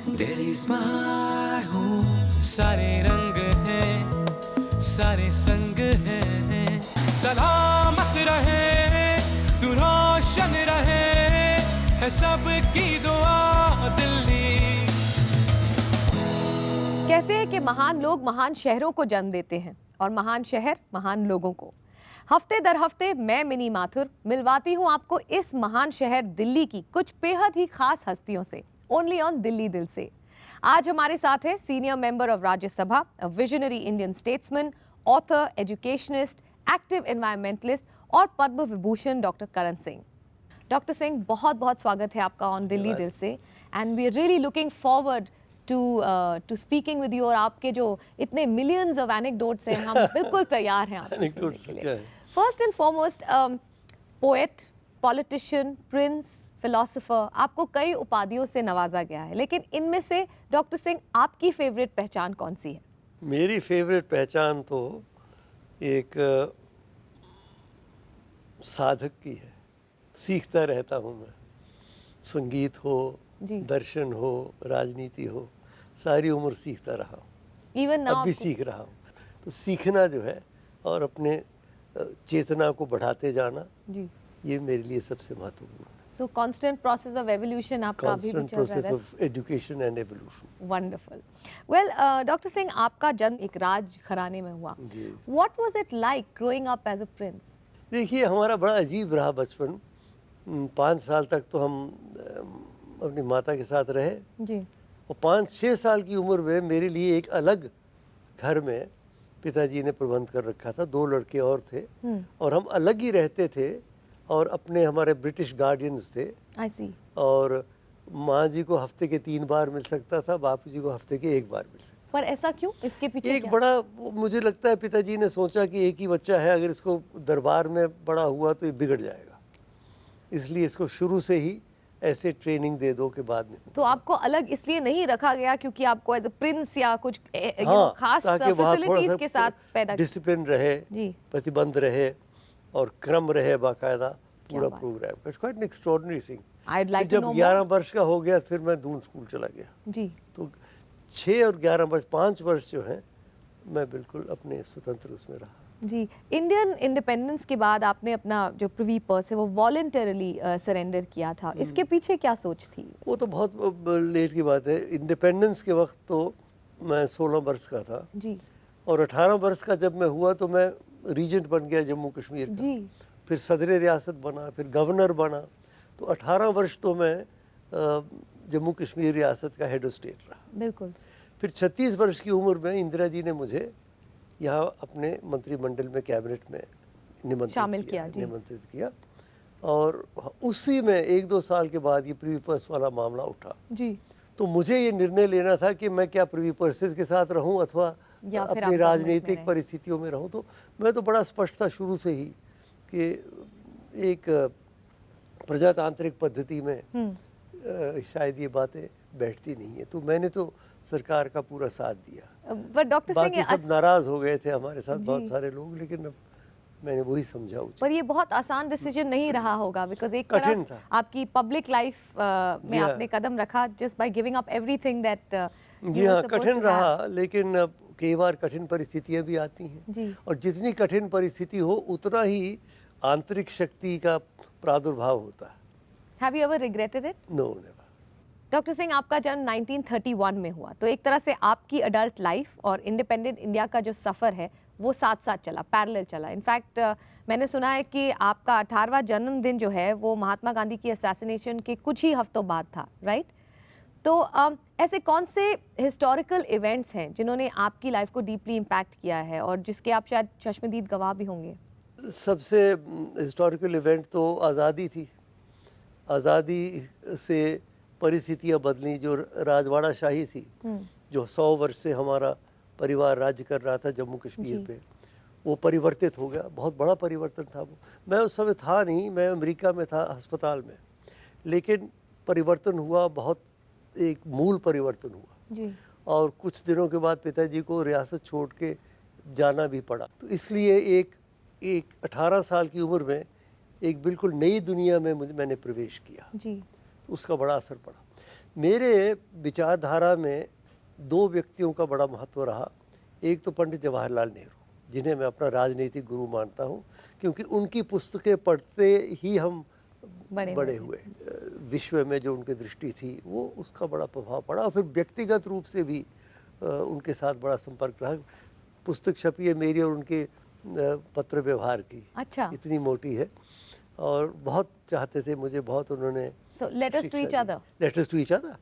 Delhi smart हूँ, सारे रंग हैं, सारे संग हैं, सलामत रहे, तू रोशन रहे, है सबकी दुआ दिल्ली। कहते हैं कि महान लोग महान शहरों को जन्म देते हैं और महान शहर महान लोगों को। हफ्ते दर हफ्ते मैं मिनी माथुर मिलवाती हूँ आपको इस महान शहर दिल्ली की कुछ बेहद ही खास हस्तियों से, ओनली ऑन दिल्ली दिल से। आज हमारे साथ है senior member of Rajya Sabha, a visionary Indian statesman, author, educationist, active environmentalist और पद्म विभूषण डॉक्टर करण सिंह। डॉक्टर सिंह, बहुत बहुत स्वागत है आपका ऑन दिल्ली दिल से, and we are really looking forward to speaking with you. और आपके जो इतने मिलियंस ऑफ एनेक्डोट्स हैं, हम बिल्कुल तैयार हैं आपसे सुनने के लिए। First and foremost, poet, politician, Prince, philosopher, आपको कई उपाधियों से नवाजा गया है, लेकिन इनमें से डॉक्टर सिंह आपकी फेवरेट पहचान कौन सी है? मेरी फेवरेट पहचान तो एक साधक की है। सीखता रहता हूँ मैं, संगीत हो, दर्शन हो, राजनीति हो, सारी उम्र सीखता रहा हूँ। इवन अब भी सीख रहा हूँ। तो सीखना जो है और अपने चेतना को बढ़ाते जाना, ये मेरे लिए सबसे महत्वपूर्ण है। So constant process of evolution आपका अभी भी चल रहा है। Constant process of education and evolution. Wonderful. Well, Dr. Singh, आपका जन्म एक राज घराने में हुआ। What was it like growing up as a prince? देखिए, हमारा बड़ा अजीब रहा बचपन। 5 साल तक तो हम अपनी माता के साथ रहे जी। और 5-6 साल की उम्र में मेरे लिए एक अलग घर में पिताजी ने प्रबंध कर रखा था। 2 लड़के और थे और हम अलग ही रहते थे और अपने हमारे ब्रिटिश गार्डियंस थे। I see. और माँ जी को हफ्ते के 3 बार मिल सकता था, बापू जी को हफ्ते के 1 बार मिल सकता। पर ऐसा क्यों? इसके पीछे एक क्या? बड़ा, मुझे लगता है पिताजी ने सोचा कि एक ही बच्चा है, अगर इसको दरबार में बड़ा हुआ तो ये बिगड़ जाएगा, इसलिए इसको शुरू से ही ऐसे ट्रेनिंग दे दो के बाद में। तो आपको अलग इसलिए नहीं रखा गया क्योंकि आपको एज अ प्रिंस या कुछ खास ताकि वहाँ फैसिलिटीज के साथ पैदा डिसिप्लिन रहे, प्रतिबंध रहे और क्रम रहे, बाकायदा पूरा programme. It's quite an extraordinary thing. I'd like to जब know 11 वर्ष का हो गया फिर मैं दून स्कूल चला गया जी। तो 6 और 11 वर्ष, 5 वर्ष जो है मैं बिल्कुल अपने स्वतंत्र उसमें रहा जी। इंडियन इंडिपेंडेंस के बाद आपने अपना जो प्रिवी पर्स है वो वॉलंटरली सरेंडर किया था, इसके पीछे क्या सोच थी? वो तो बहुत लेट की बात है। इंडिपेंडेंस के वक्त तो मैं 16 वर्ष का था जी। और 18 वर्ष का जब मैं हुआ तो मैं रीजेंट बन गया जम्मू कश्मीर का जी। फिर सदर रियासत बना, फिर गवर्नर बना। तो 18 वर्ष तो मैं जम्मू कश्मीर रियासत का हेड ऑफ स्टेट रहा। बिल्कुल। फिर 36 वर्ष की उम्र में इंदिरा जी ने मुझे यहाँ अपने मंत्रिमंडल में, कैबिनेट में निमंत्रित किया और उसी में 1-2 साल के बाद ये प्रिवी पर्स वाला मामला उठा जी। तो मुझे ये निर्णय लेना था कि मैं क्या प्रिवी पर्सेस के साथ रहूं अथवा अपनी राजनीतिक परिस्थितियों में रहूं। तो मैं तो बड़ा स्पष्ट था शुरू से ही कि एक प्रजातांत्रिक पद्धति में शायद ये बातें बैठती नहीं है। तो मैंने तो सरकार का पूरा साथ दिया। बाकी सब नाराज हो गए थे हमारे साथ, बहुत सारे लोग, लेकिन अब मैंने वही समझा। पर ये बहुत आसान डिसीजन नहीं रहा होगा, बिकॉज एक तरफ आपकी पब्लिक लाइफ में आपने कदम रखा just by giving up everything that. जी हाँ, कठिन रहा, लेकिन अब कई बार कठिन परिस्थितियां भी आती हैं और जितनी कठिन परिस्थिति हो उतना ही आंतरिक शक्ति का प्रादुर्भाव होता है। Have you ever regretted it? No, never. Doctor Singh, आपका जन्म 1931 में हुआ, तो एक तरह से आपकी अडल्ट लाइफ और इंडिपेंडेंट इंडिया का जो सफ़र है वो साथ साथ चला, पैरेलल चला। इनफैक्ट मैंने सुना है कि आपका 18वां जन्मदिन जो है वो महात्मा गांधी की असैसिनेशन के कुछ ही हफ्तों बाद था, राइट? तो ऐसे कौन से हिस्टोरिकल इवेंट्स हैं जिन्होंने आपकी लाइफ को डीपली इम्पैक्ट किया है और जिसके आप शायद चश्मदीद गवाह भी होंगे? सबसे हिस्टोरिकल इवेंट तो आज़ादी थी। आज़ादी से परिस्थितियाँ बदली। जो राजवाड़ा शाही थी, जो 100 वर्ष से हमारा परिवार राज्य कर रहा था जम्मू कश्मीर पे, वो परिवर्तित हो गया। बहुत बड़ा परिवर्तन था वो। मैं उस समय था नहीं, मैं अमेरिका में था, अस्पताल में, लेकिन परिवर्तन हुआ, बहुत एक मूल परिवर्तन हुआ। और कुछ दिनों के बाद पिताजी को रियासत छोड़ के जाना भी पड़ा। तो इसलिए एक 18 साल की उम्र में एक बिल्कुल नई दुनिया में मैंने प्रवेश किया। तो उसका बड़ा असर पड़ा। मेरे विचारधारा में दो व्यक्तियों का बड़ा महत्व रहा। एक तो पंडित जवाहरलाल नेहरू, जिन्हें मैं अपना राजनीतिक गुरु मानता हूँ, क्योंकि उनकी पुस्तकें पढ़ते ही हम बड़े हुए। विश्व में जो उनकी दृष्टि थी वो उसका बड़ा प्रभाव पड़ा, और फिर व्यक्तिगत रूप से भी उनके साथ बड़ा संपर्क रहा। पुस्तक छपी है मेरी और उनके पत्र व्यवहार की। अच्छा। इतनी मोटी है, और बहुत चाहते थे मुझे, बहुत उन्होंने So letters to each other. Letters to each other.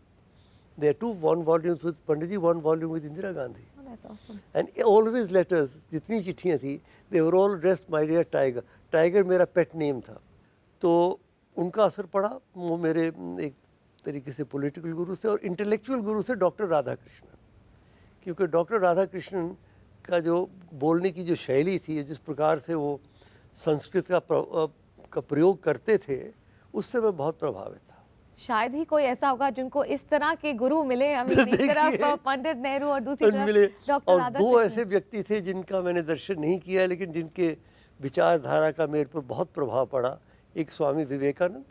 There are one volumes with Pandit ji, one volume with Indira Gandhi. Oh, that's awesome. And always letters, जितनी चिट्ठियाँ थी, they were all addressed my dear Tiger. Tiger मेरा pet name था। तो उनका असर पड़ा। वो मेरे एक तरीके से पॉलिटिकल गुरु से, और इंटेलेक्चुअल गुरु से डॉक्टर राधाकृष्णन, क्योंकि डॉक्टर राधाकृष्णन का जो बोलने की जो शैली थी, जिस प्रकार से वो संस्कृत का प्रयोग करते थे, उससे मैं बहुत प्रभावित था। शायद ही कोई ऐसा होगा जिनको इस तरह के गुरु मिले। हमें एक तरफ पंडित नेहरू और दूसरी मिले, तरफ डॉक्टर और राधाकृष्णन। दो ऐसे व्यक्ति थे जिनका मैंने दर्शन नहीं किया, लेकिन जिनके विचारधारा का मेरे पर बहुत प्रभाव पड़ा। एक स्वामी विवेकानंद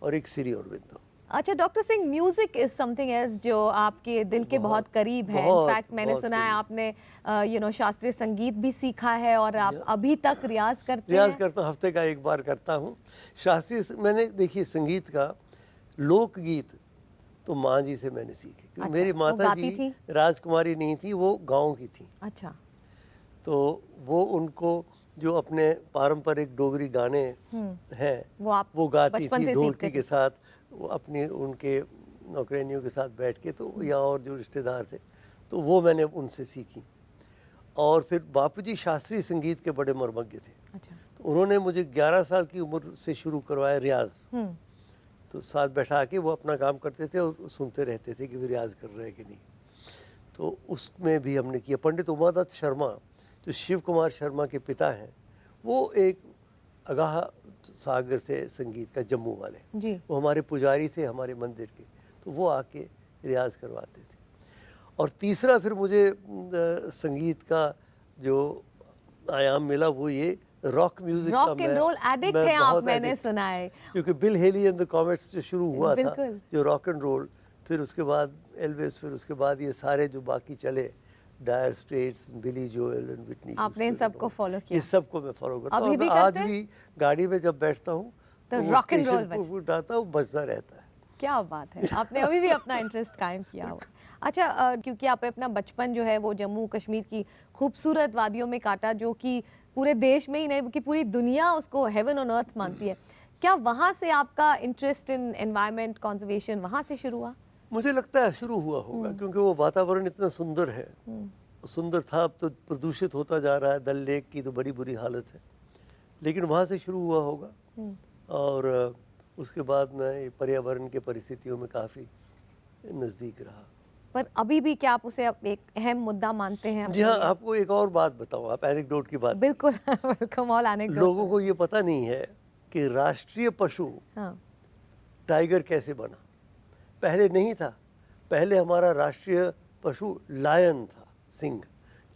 और एक श्री अरविंदो। अच्छा doctor Singh, music is something else जो आपके दिल के बहुत करीब है। बहुत, इनफैक्ट मैंने बहुत सुना है करीब। आपने शास्त्रीय संगीत भी सीखा है, और आप अभी तक रियाज करते रियाज हैं। करता हूँ, हफ्ते का एक बार करता हूँ। शास्त्रीय मैंने देखिए संगीत का लोकगीत तो माँ जी से मैंने सीखे, क्योंकि अच्छा, मेरी वो माता गाती जी थी? राजकुमारी नहीं थी, वो गांव की थी। अच्छा। तो वो उनको जो अपने पारंपरिक डोगरी गाने हैं वो आप वो गाती बचपन थी से ढोलकी सीखते के थे? साथ। वो अपने उनके नौकरानियों के साथ बैठ के, तो या और जो रिश्तेदार थे, तो वो मैंने उनसे सीखी। और फिर बापूजी शास्त्रीय संगीत के बड़े मर्मज्ञ थे। अच्छा। तो उन्होंने मुझे 11 साल की उम्र से शुरू करवाया रियाज। तो साथ बैठा के वो अपना काम करते थे और सुनते रहते थे कि वो रियाज कर रहे हैं कि नहीं। तो उसमें भी हमने किया। पंडित उमादत्त शर्मा, जो शिव कुमार शर्मा के पिता हैं, वो एक अगाह सागर थे संगीत का, जम्मू वाले जी। वो हमारे पुजारी थे हमारे मंदिर के। तो वो आके रियाज करवाते थे। और तीसरा फिर मुझे संगीत का जो आयाम मिला वो ये रॉक म्यूजिक का। रॉक एंड रोल एडिक्ट हैं आप, मैंने सुना है। क्योंकि Bill Haley and the Comets जो शुरू हुआ था, बिल्कुल। जो रॉक एंड रोल, फिर उसके बाद एल्विस, फिर उसके बाद ये सारे जो बाकी चले, Dire Straits, Billy Joel and Whitney, आपने इन सबको फॉलो किया? ये सबको मैं फॉलो करता हूँ। अभी भी आज करते हैं? भी गाड़ी में जब बैठता हूँ तो वो रॉक एंड रोल स्टेशन पर उठाता हूँ, बजता रहता है। क्या बात है, आपने अभी भी अपना इंटरेस्ट कायम किया हुआ। अच्छा, क्योंकि आपने अपना बचपन जो है वो जम्मू कश्मीर की खूबसूरत वादियों में काटा, जो कि पूरे देश में ही नहीं बल्कि पूरी दुनिया उसको हेवन ऑन अर्थ मानती है। क्या वहाँ से आपका इंटरेस्ट इन एनवायरनमेंट कंजर्वेशन वहाँ से शुरू हुआ? मुझे लगता है शुरू हुआ होगा, क्योंकि वो वातावरण इतना सुंदर है। सुंदर था, अब तो प्रदूषित होता जा रहा है। डल लेक की तो बड़ी बुरी हालत है, लेकिन वहाँ से शुरू हुआ होगा। और उसके बाद मैं पर्यावरण के परिस्थितियों में काफ़ी नज़दीक रहा। पर अभी भी क्या आप उसे एक अहम मुद्दा मानते हैं? जी हाँ, आपको एक और बात बताऊँ, आप एनेक्डोट की बात। बिल्कुल वेलकम ऑल एनेक्डोट। लोगों को ये पता नहीं है कि राष्ट्रीय पशु टाइगर कैसे बना। पहले नहीं था, पहले हमारा राष्ट्रीय पशु लायन था, सिंह,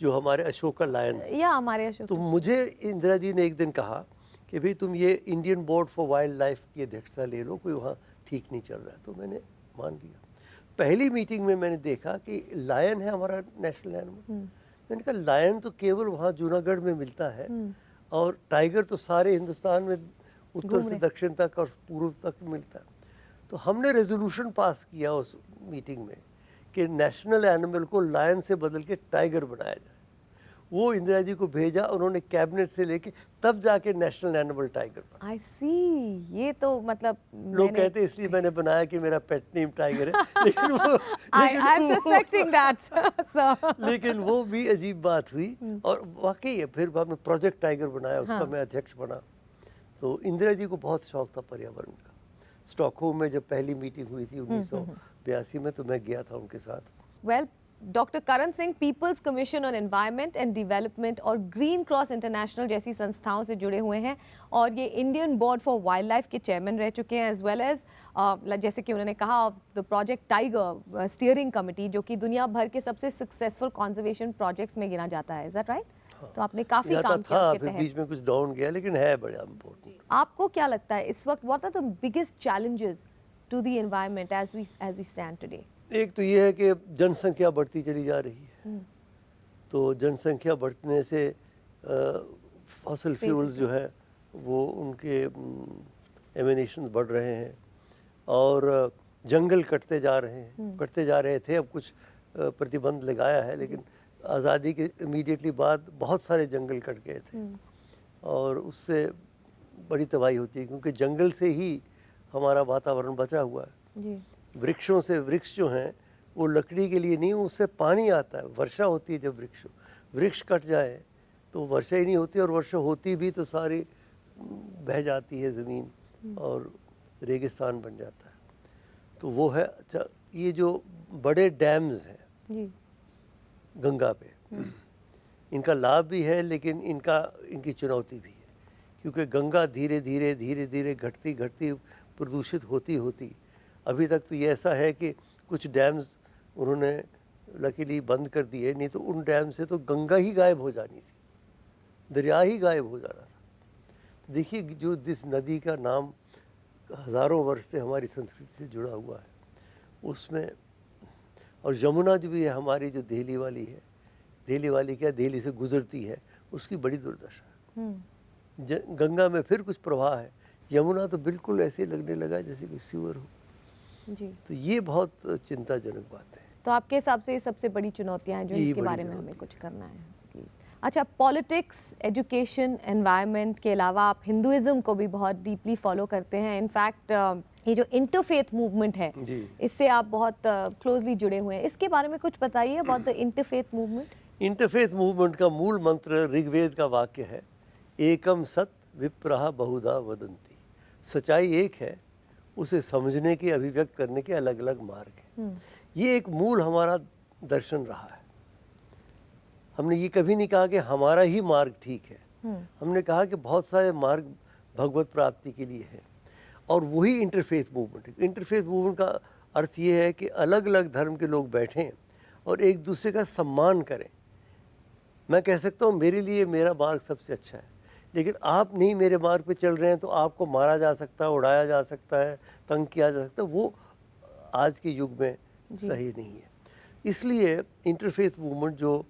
जो हमारे अशोका लायन थे। या हमारे अशोक। तो मुझे इंदिरा जी ने एक दिन कहा कि भाई तुम ये Indian Board for wild life की अध्यक्षता ले लो, कोई वहाँ ठीक नहीं चल रहा है। तो मैंने मान लिया। पहली मीटिंग में मैंने देखा कि लायन है हमारा नेशनल एनिमल। मैंने कहा लायन तो केवल वहाँ जूनागढ़ में मिलता है, और टाइगर तो सारे हिंदुस्तान में उत्तर से दक्षिण तक और पूर्व तक मिलता है। तो हमने रेजोल्यूशन पास किया उस मीटिंग में कि नेशनल एनिमल को लायन से बदल के टाइगर बनाया जाए। वो इंदिरा जी को भेजा, उन्होंने कैबिनेट से लेके तब जाके नेशनल एनिमल टाइगर बना। आई सी, ये तो मतलब लोग कहते हैं इसलिए मैंने बनाया कि मेरा पेट नेम टाइगर है, लेकिन वो भी अजीब बात हुई। और वाकई है, फिर हमने प्रोजेक्ट टाइगर बनाया, उसका मैं अध्यक्ष बना। तो इंदिरा जी को बहुत शौक था पर्यावरण का। स्टॉकहोम में जब पहली मीटिंग हुई थी 1982 में, तो मैं गया था उनके साथ। Well, doctor Karan Singh People's Commission on Environment and Development और ग्रीन क्रॉस इंटरनेशनल जैसी संस्थाओं से जुड़े हुए हैं, और ये Indian Board for Wildlife के चेयरमैन रह चुके हैं, एज वेल एज जैसे कि उन्होंने कहा the project tiger steering committee, जो कि दुनिया भर के सबसे सक्सेसफुल कंजर्वेशन प्रोजेक्ट्स में गिना जाता है। Is that right? तो आपने काफी काम किया इसके तहत। बीच में कुछ डाउन गया, लेकिन है बड़ा इम्पोर्टेंट। आपको क्या लगता है इस वक्त, what are the biggest challenges to the environment as we stand today? एक तो ये है कि जनसंख्या बढ़ती चली जा रही है, तो जनसंख्या बढ़ने से फॉसिल फ्यूल्स जो है वो उनके एमिनेशन बढ़ रहे हैं और जंगल कटते जा रहे थे। अब कुछ प्रतिबंध लगाया है, लेकिन आज़ादी के इमीडिएटली बाद बहुत सारे जंगल कट गए थे और उससे बड़ी तबाही होती है, क्योंकि जंगल से ही हमारा वातावरण बचा हुआ है। जी। वृक्षों से, वृक्ष जो हैं वो लकड़ी के लिए नहीं, उससे पानी आता है, वर्षा होती है। जब वृक्ष कट जाए तो वर्षा ही नहीं होती, और वर्षा होती भी तो सारी बह जाती है ज़मीन और रेगिस्तान बन जाता है। तो वो है। अच्छा, ये जो बड़े डैम्स हैं जी। गंगा पे, इनका लाभ भी है लेकिन इनकी चुनौती भी है, क्योंकि गंगा धीरे धीरे घटती प्रदूषित होती अभी तक तो ये ऐसा है कि कुछ डैम्स उन्होंने लकीली बंद कर दिए, नहीं तो उन डैम से तो गंगा ही गायब हो जानी थी, दरिया ही गायब हो जाना था। तो देखिए, जो जिस नदी का नाम हज़ारों वर्ष से हमारी संस्कृति से जुड़ा हुआ है उसमें, और यमुना जो भी है हमारी, जो दिल्ली वाली है, दिल्ली से गुजरती है, उसकी बड़ी दुर्दशा है। गंगा में फिर कुछ प्रवाह है, यमुना तो बिल्कुल ऐसे लगने लगा जैसे कोई सीवर हो। जी। तो ये बहुत चिंताजनक बात है। तो आपके हिसाब से ये सबसे बड़ी चुनौतियां हैं जो यही इसके बड़ी बारे में हमें चुनौती कुछ करना है प्लीज। अच्छा, पॉलिटिक्स, एजुकेशन, एनवायरनमेंट के अलावा आप हिंदुइज्म को भी बहुत डीपली फॉलो करते हैं। इनफैक्ट ये जो इंटरफेथ मूवमेंट है, इससे आप बहुत क्लोजली जुड़े हुए हैं। इसके बारे में कुछ बताइए about the interfaith movement. Interfaith movement का मूल मंत्र ऋग्वेद का वाक्य है, एकम सत विप्रहा बहुधा वदंती। सच्चाई एक है, उसे समझने के, अभिव्यक्त करने के अलग अलग मार्ग हैं। ये एक मूल हमारा दर्शन रहा है। हमने ये कभी नहीं कहा कि हमारा ही मार्ग ठीक है, हमने कहा कि बहुत सारे मार्ग भगवत प्राप्ति के लिए हैं, और वही इंटरफेथ मूवमेंट है। इंटरफेथ मूवमेंट का अर्थ ये है कि अलग अलग धर्म के लोग बैठें और एक दूसरे का सम्मान करें। मैं कह सकता हूँ मेरे लिए मेरा मार्ग सबसे अच्छा है, लेकिन आप नहीं मेरे मार्ग पे चल रहे हैं तो आपको मारा जा सकता है, उड़ाया जा सकता है, तंग किया जा सकता है। वो आज के युग में सही नहीं है। इसलिए इंटरफेथ मूवमेंट जो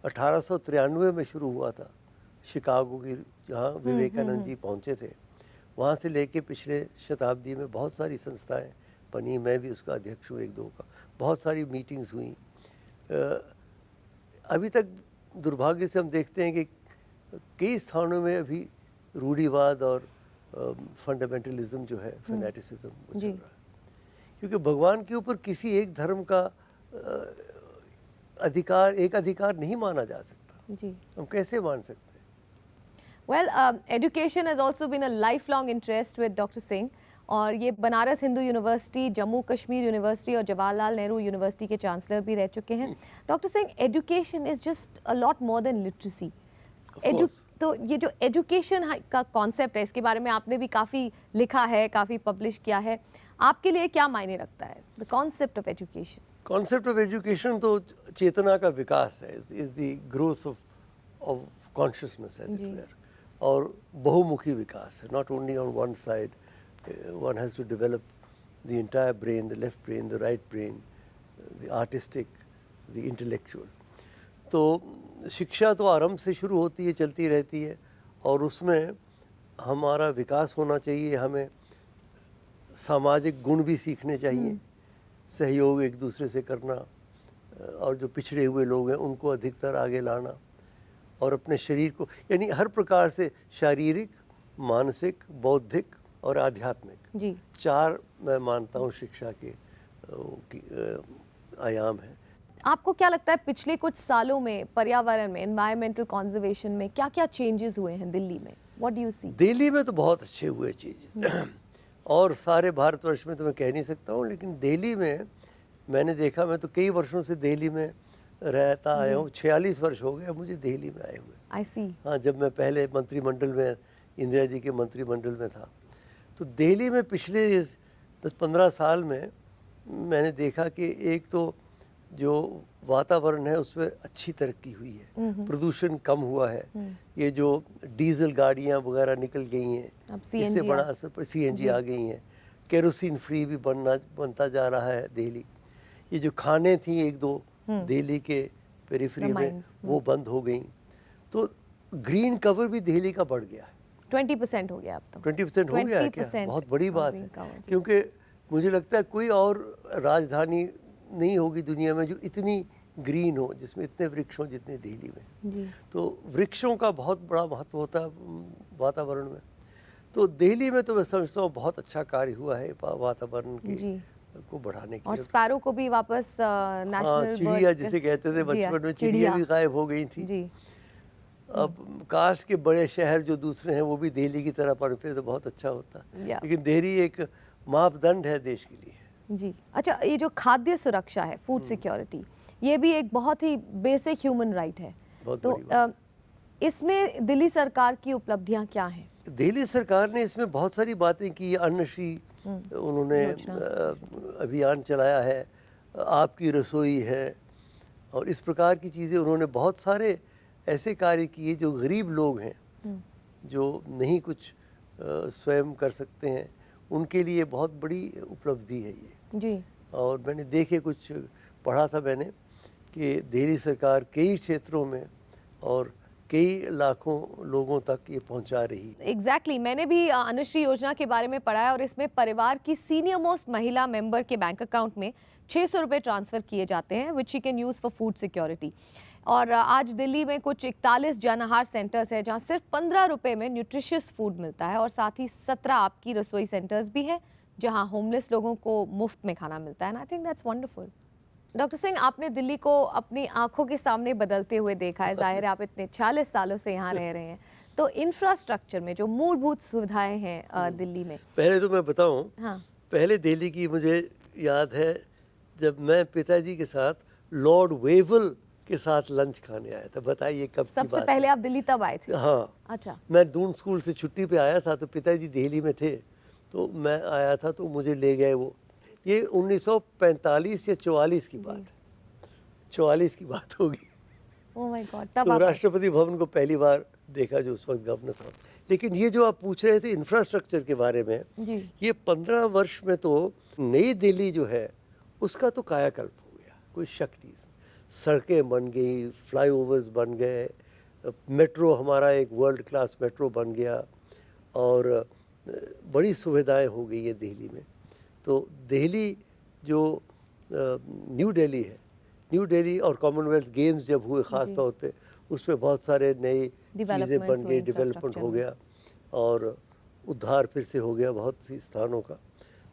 1893 में शुरू हुआ था, शिकागो की, जहाँ विवेकानंद जी पहुँचे थे, वहाँ से लेके पिछले शताब्दी में बहुत सारी संस्थाएं बनी। मैं भी उसका अध्यक्ष हूँ, एक दो का, बहुत सारी मीटिंग्स हुई। अभी तक दुर्भाग्य से हम देखते हैं कि कई स्थानों में अभी रूढ़िवाद और फंडामेंटलिज्म जो है, फैनेटिसिज्म वो चल रहा है, क्योंकि भगवान के ऊपर किसी एक धर्म का अधिकार नहीं माना जा सकता। जी। हम कैसे मान सकते हैं? Well, education has also been a lifelong interest with Dr. Singh, और ये बनारस हिंदू यूनिवर्सिटी, जम्मू कश्मीर यूनिवर्सिटी और जवाहरलाल नेहरू यूनिवर्सिटी के चांसलर भी रह चुके हैं। Doctor Singh, education is just a lot more than literacy. तो ये जो एजुकेशन का कॉन्सेप्ट है, इसके बारे में आपने भी काफ़ी लिखा है, काफ़ी पब्लिश किया है। आपके लिए क्या मायने रखता है the concept of education? Concept of education तो चेतना का विकास है, is the growth of consciousness as it were, और बहुमुखी विकास है। Not only on one side, one has to develop the entire brain, the left brain, the right brain, the artistic, the intellectual. तो शिक्षा तो आरंभ से शुरू होती है, चलती रहती है, और उसमें हमारा विकास होना चाहिए। हमें सामाजिक गुण भी सीखने चाहिए, सहयोग एक दूसरे से करना, और जो पिछड़े हुए लोग हैं उनको अधिकतर आगे लाना, और अपने शरीर को, यानी हर प्रकार से शारीरिक, मानसिक, बौद्धिक और आध्यात्मिक, जी, 4 मैं मानता हूँ शिक्षा के आयाम हैं। आपको क्या लगता है पिछले कुछ सालों में पर्यावरण में, एनवायरमेंटल कंजर्वेशन में क्या क्या चेंजेस हुए हैं दिल्ली में? What do you see? Delhi में तो बहुत अच्छे हुए चेंजेस, और सारे भारतवर्ष में तो मैं कह नहीं सकता हूँ, लेकिन दिल्ली में मैंने देखा, मैं तो कई वर्षों से दिल्ली में रहता आया हूँ, 46 वर्ष हो गए मुझे दिल्ली में आए हुए। आई सी। हाँ, जब मैं पहले मंत्रिमंडल में, इंदिरा जी के मंत्रिमंडल में था, तो दिल्ली में पिछले 10-15 साल में मैंने देखा कि एक तो जो वातावरण है उसमें अच्छी तरक्की हुई है, प्रदूषण कम हुआ है। ये जो डीजल गाड़ियाँ वगैरह निकल गई हैं, इससे बड़ा असर, CNG आ गई हैं, केरोसिन फ्री भी बनता जा रहा है दिल्ली। ये जो खाने थी एक दो दिल्ली के पेरिफेरी में वो बंद हो गई, तो ग्रीन कवर भी दिल्ली का बढ़ गया है। 20% हो गया अब तो। 20% हो गया है क्या? 20% बहुत बड़ी बात green है, cover, जी। क्योंकि मुझे लगता है कोई और राजधानी नहीं होगी दुनिया में जो इतनी ग्रीन हो, जिसमें इतने वृक्ष हों जितने दिल्ली में। जी। तो वृक्षों का बहुत बड़ा महत्व होता है वातावरण में। तो दिल्ली में तो मैं समझता हूँ बहुत अच्छा कार्य हुआ है वातावरण जी। को बढ़ाने के और लिए। स्पैरो को भी वापस हाँ, नेशनल चिड़िया जिसे कहते थे बचपन में, चिड़िया भी गायब हो गई थी। जी। अब काश के बड़े शहर जो दूसरे हैं वो भी दिल्ली की तरह पनपे तो बहुत अच्छा होता, लेकिन दिल्ली एक मापदंड है देश के लिए। जी। अच्छा, ये जो खाद्य सुरक्षा है, फूड सिक्योरिटी, ये भी एक बहुत ही बेसिक ह्यूमन राइट है। बहुत तो बड़ी बात। इसमें दिल्ली सरकार की उपलब्धियां क्या हैं? दिल्ली सरकार ने इसमें बहुत सारी बातें की। अन्नश्री उन्होंने अभियान चलाया है, आपकी रसोई है, और इस प्रकार की चीज़ें उन्होंने बहुत सारे ऐसे कार्य किए जो गरीब लोग हैं, जो नहीं कुछ स्वयं कर सकते हैं, उनके लिए बहुत बड़ी उपलब्धि है ये। जी। और मैंने देखे कुछ पढ़ा था मैंने कि दिल्ली सरकार कई क्षेत्रों में और कई लाखों लोगों तक ये पहुंचा रही है। एग्जैक्टली, मैंने भी अनुश्री योजना के बारे में पढ़ा है, और इसमें परिवार की सीनियर मोस्ट महिला मेंबर के बैंक अकाउंट में 600 रुपये ट्रांसफ़र किए जाते हैं, which she can use for food security. और आज दिल्ली में कुछ 41 जन आहार सेंटर्स है जहां सिर्फ 15 रुपए में न्यूट्रिशियस फूड मिलता है, और साथ ही 17 आपकी रसोई सेंटर्स भी हैं जहां होमलेस लोगों को मुफ्त में खाना मिलता है। आई think that's wonderful. Doctor Singh, आपने दिल्ली को अपनी आंखों के सामने बदलते हुए देखा है, जाहिर है आप इतने 40 सालों से यहाँ रह रहे हैं। तो इंफ्रास्ट्रक्चर में जो मूलभूत सुविधाएं हैं दिल्ली में, पहले तो मैं बताऊं, हाँ, पहले दिल्ली की मुझे याद है जब मैं पिताजी के साथ लॉर्ड वेवल के साथ लंच खाने आया था। बताइए कब की सबसे बात पहले है? आप दिल्ली तब आए थे? हाँ, अच्छा। मैं दून स्कूल से छुट्टी पे आया था तो पिताजी दिल्ली में थे, तो मैं आया था तो मुझे ले गए वो। ये 1945 या 44 की बात है, 44 की बात होगी। ओह माय गॉड, तब तो आप राष्ट्रपति भवन को पहली बार देखा जो उस वक्त गवर्नर साहब। लेकिन ये जो आप पूछ रहे थे इंफ्रास्ट्रक्चर के बारे में, जी। ये 15 वर्ष में तो नई दिल्ली जो है उसका तो कायाकल्प हो गया, कोई शक नहीं। सड़कें बन गई, फ्लाईओवर्स बन गए, मेट्रो हमारा एक वर्ल्ड क्लास मेट्रो बन गया, और बड़ी सुविधाएं हो गई है दिल्ली में। तो दिल्ली जो न्यू दिल्ली है, न्यू दिल्ली और कॉमनवेल्थ गेम्स जब हुए ख़ास तौर पे, उसमें बहुत सारे नई चीज़ें बन गई, डेवलपमेंट हो गया और उद्धार फिर से हो गया बहुत सी स्थानों का।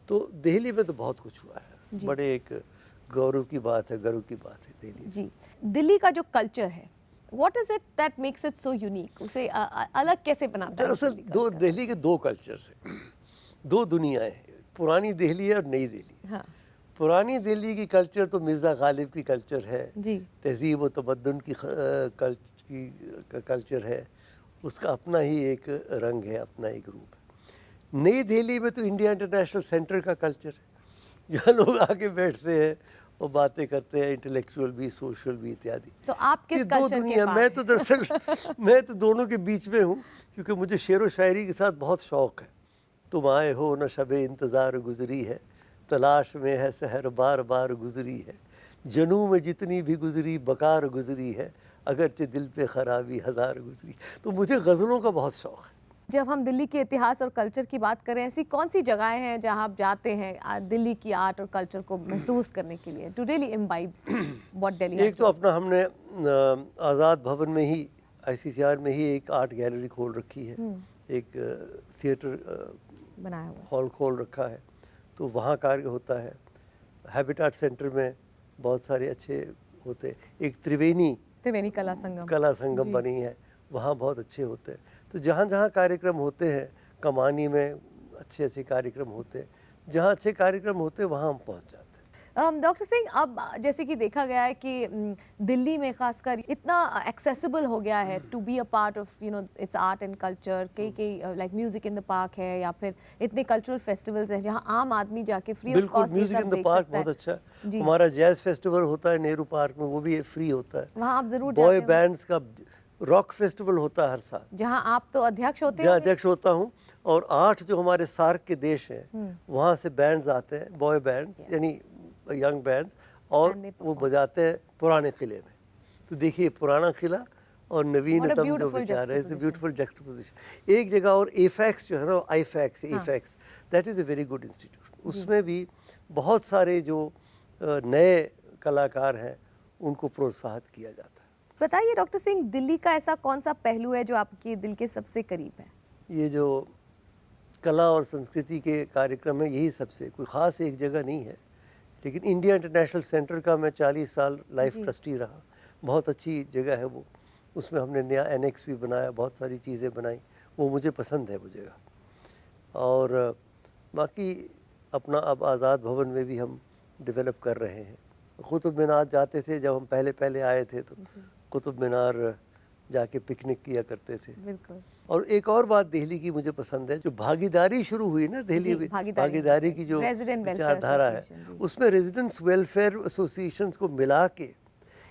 तो दिल्ली में तो बहुत कुछ हुआ है, बड़े एक गौरव की बात है, गर्व की बात है दिल्ली। जी। दिल्ली का जो कल्चर है, what is it that makes it so unique? उसे अलग कैसे बनाता है? दरअसल दिल्ली के दो कल्चर्स हैं, दो दुनियाएं हैं, पुरानी दिल्ली है और नई दिल्ली। हाँ पुरानी दिल्ली की कल्चर तो मिर्ज़ा गालिब की कल्चर है, जी, तहजीब व तमद्दुन की कल्चर है, उसका अपना ही एक रंग है, अपना एक रूप है। नई दिल्ली में तो इंडिया इंटरनेशनल सेंटर का कल्चर है, जहाँ लोग आके बैठते हैं और बातें करते हैं, इंटेलेक्चुअल भी, सोशल भी इत्यादि। तो आप किस दो कल्चर के दुनिया, पास मैं तो दरअसल मैं तो दोनों के बीच में हूँ, क्योंकि मुझे शेर व शायरी के साथ बहुत शौक़ है। तुम आए हो न शबे इंतज़ार गुजरी है, तलाश में है सहर बार बार गुजरी है, जनू में जितनी भी गुजरी बकार गुजरी है, अगरचे दिल पे खराबी हज़ार गुजरी। तो मुझे गज़लों का बहुत शौक़ है। जब हम दिल्ली के इतिहास और कल्चर की बात करें, ऐसी कौन सी जगहें हैं जहां आप जाते हैं दिल्ली की आर्ट और कल्चर को महसूस करने के लिए, to really imbibe what Delhi? एक तो अपना हमने आज़ाद भवन में ही, ICCR में ही एक आर्ट गैलरी खोल रखी है, एक थिएटर बनाया हुआ हॉल खोल रखा है, तो वहाँ कार्य होता है। हैबिटेट सेंटर में बहुत सारे अच्छे होते हैं, एक त्रिवेणी कला संगम बनी है, वहाँ बहुत अच्छे होते हैं। तो जहाँ जहाँ कार्यक्रम होते हैं, कमानी में अच्छे अच्छे कार्यक्रम होते हैं, जहाँ अच्छे कार्यक्रम होते हैं वहाँ हम पहुँच जाते हैं। डॉक्टर सिंह, अब जैसे कि देखा गया है कि दिल्ली में खासकर इतना एक्सेसिबल हो गया है to be a part of its art and culture. कई like music in the park है, या फिर इतने कल्चरल फेस्टिवल्स हैं जहाँ आम आदमी जाके free of cost music in the park बहुत अच्छा है। हमारा जैज फेस्टिवल होता है नेहरू पार्क में, वो भी फ्री होता है। वहाँ आप जरूर बॉय बैंड्स का रॉक फेस्टिवल होता है हर साल, जहां आप तो अध्यक्ष होते जहाँ हैं। अध्यक्ष होता हूँ, और 8 जो हमारे सार्क के देश हैं वहाँ से बैंड्स आते हैं, बॉय बैंड्स यानी यंग बैंड्स, और And they वो perform. बजाते हैं पुराने किले में। तो देखिए पुराना किला और नवीनतम जो beautiful विचार है, इट्स juxtaposition. ब्यूटीफुल जक्सटापोजिशन। एक जगह और एफेक्स जो है ना, आईफैक्स that is a very good institute. उसमें भी बहुत सारे जो नए कलाकार हैं उनको प्रोत्साहित किया जाता है। बताइए डॉक्टर सिंह, दिल्ली का ऐसा कौन सा पहलू है जो आपके दिल के सबसे करीब है? ये जो कला और संस्कृति के कार्यक्रम है, यही सबसे, कोई ख़ास एक जगह नहीं है, लेकिन इंडिया इंटरनेशनल सेंटर का मैं 40 साल लाइफ जी। ट्रस्टी रहा। बहुत अच्छी जगह है वो, उसमें हमने नया एनेक्स भी बनाया, बहुत सारी चीज़ें बनाई, वो मुझे पसंद है वो जगह। और बाकी अपना अब आज़ाद भवन में भी हम डेवलप कर रहे हैं। कुतुब मीनार जाते थे जब हम पहले पहले आए थे, तो कुतुब मीनार जाके पिकनिक किया करते थे। बिल्कुल। और एक और बात दिल्ली की मुझे पसंद है, जो भागीदारी शुरू हुई ना दिल्ली जी, में, भागीदारी की जो Resident Welfare विचारधारा है, Association, जी। उसमें रेजिडेंट्स वेलफेयर एसोसिएशंस को मिला के,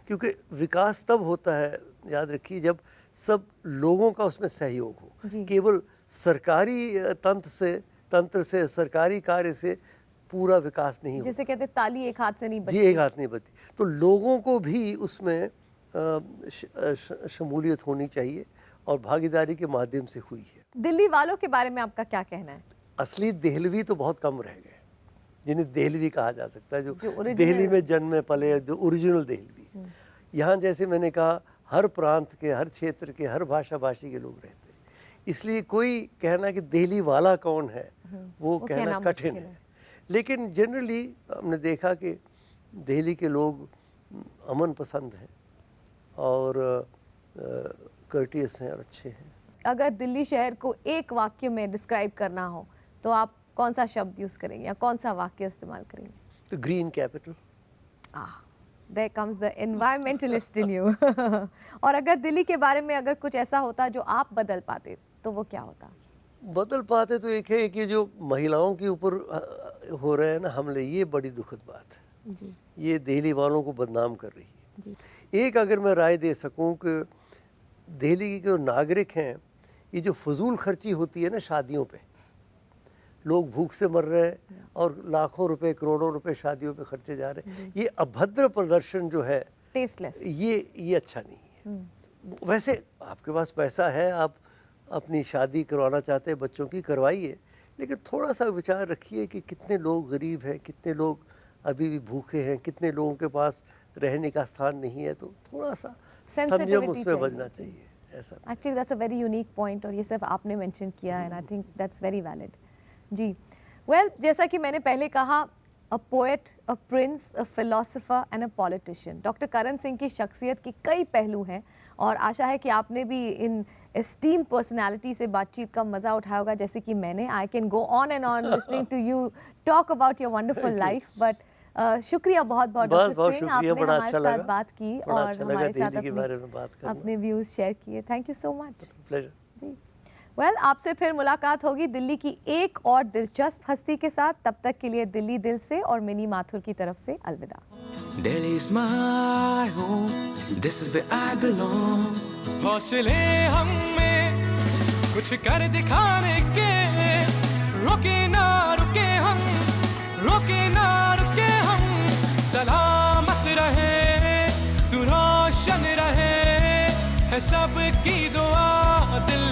क्योंकि विकास तब होता है, याद रखिए, जब सब लोगों का उसमें सहयोग हो। जी। केवल सरकारी तंत्र से सरकारी कार्य से पूरा विकास नहीं होता। जैसे कहते हैं, ताली एक हाथ से नहीं जी, बजती। एक हाथ नहीं बचती। तो लोगों को भी उसमें शमूलियत होनी चाहिए, और भागीदारी के माध्यम से हुई है। दिल्ली वालों के बारे में आपका क्या कहना है? असली देहलवी तो बहुत कम रह गए, जिन्हें देहलवी कहा जा सकता है, जो जो original- दिल्ली में जन्मे पले, जो ओरिजिनल देहलवी। यहाँ जैसे मैंने कहा, हर प्रांत के, हर क्षेत्र के, हर भाषा भाषी के लोग रहते हैं, इसलिए कोई कहना कि दिल्ली वाला कौन है वो कहना कठिन मुश्किल है। लेकिन जनरली हमने देखा कि दिल्ली के लोग अमन पसंद हैं और कर्टियस हैं और अच्छे हैं। अगर दिल्ली शहर को एक वाक्य में डिस्क्राइब करना हो तो आप कौन सा शब्द यूज करेंगे या कौन सा वाक्य इस्तेमाल करेंगे? तो green capital. There comes the environmentalist in you. और अगर दिल्ली के बारे में अगर कुछ ऐसा होता जो आप बदल पाते तो वो क्या होता? बदल पाते तो एक है कि जो महिलाओं के ऊपर हो रहे हैं ना हमले, ये बड़ी दुखद बात है। जी ये दिल्ली वालों को बदनाम कर रही है। जी एक अगर मैं राय दे सकूं कि दिल्ली के जो नागरिक हैं, ये जो फजूल खर्ची होती है ना शादियों पे, लोग भूख से मर रहे हैं और लाखों रुपए करोड़ों रुपए शादियों पे खर्चे जा रहे हैं, ये अभद्र प्रदर्शन जो है, टेस्टलेस। ये अच्छा नहीं है। वैसे आपके पास पैसा है, आप अपनी शादी करवाना चाहते हैं बच्चों की, करवाइए, लेकिन थोड़ा सा विचार रखिए कि कितने लोग गरीब हैं, कितने लोग अभी भी भूखे हैं, कितने लोगों के पास रहने का स्थान नहीं है, तो थोड़ा सा संयम उसमें बजना चाहिए। ऐसा actually that's a very unique point और ये सिर्फ आपने मेंशन किया and I think that's very valid. जी वेल, जैसा कि मैंने पहले कहा, a poet, a prince, a philosopher and a politician, doctor Karan Singh की शख्सियत के कई पहलू हैं और आशा है कि आपने भी इन एस्टीम पर्सनालिटी से बातचीत का मज़ा उठाया होगा, जैसे कि मैंने। I can go on and on listening to you talk about your wonderful life, but शुक्रिया बहुत बहुत बहुत डॉक्टर सिंह, आपने बड़ा हमारे अच्छा साथ लगा, बात की बड़ा और अच्छा लगा हमारे साथ दिल्ली के बारे में बात करना। अपने व्यूज़ शेयर किए। Thank you so much. Pleasure. जी वेल, आपसे फिर मुलाकात होगी दिल्ली की एक और दिलचस्प हस्ती के साथ। तब तक के लिए दिल्ली दिल से और मिनी माथुर की तरफ से अलविदा। Delhi's my home, this is where I belong. हौसले हम में कुछ कर दिखाने के, रुके ना रुके हम, रुके ना रुके हम, सलामत रहे, तू रोशन रहे, है सबकी दुआ दिल